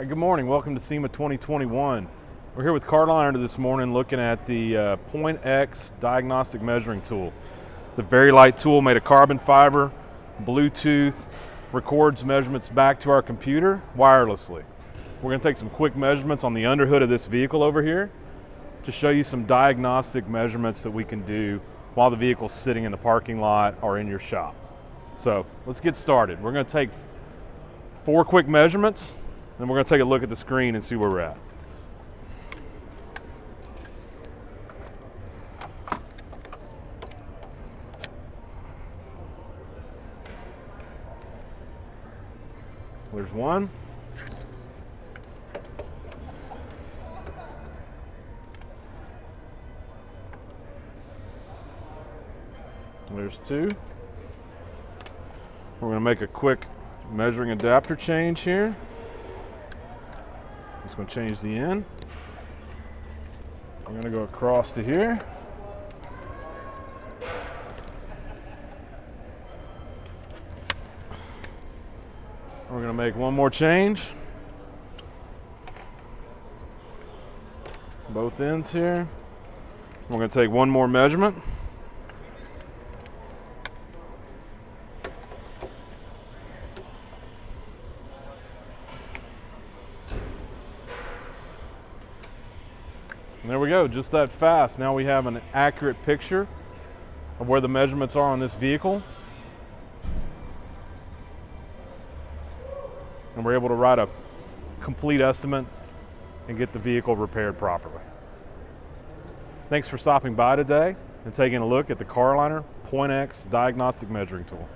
right, good morning. Welcome to SEMA 2021. We're here with Carliner this morning looking at the PointX Diagnostic Measuring Tool. The very light tool made of carbon fiber, Bluetooth, records measurements back to our computer wirelessly. We're going to take some quick measurements on the underhood of this vehicle over here to show you some diagnostic measurements that we can do while the vehicle's sitting in the parking lot or in your shop. So let's get started. We're going to take 4 quick measurements, and we're going to take a look at the screen and see where we're at. There's one. There's 2. We're going to make a quick measuring adapter change here. Just going to change the end. I'm going to go across to here. We're going to make one more change. Both ends here. We're going to take one more measurement. And there we go, just that fast. Now we have an accurate picture of where the measurements are on this vehicle. And we're able to write a complete estimate and get the vehicle repaired properly. Thanks for stopping by today and taking a look at the Carliner PointX Diagnostic Measuring Tool.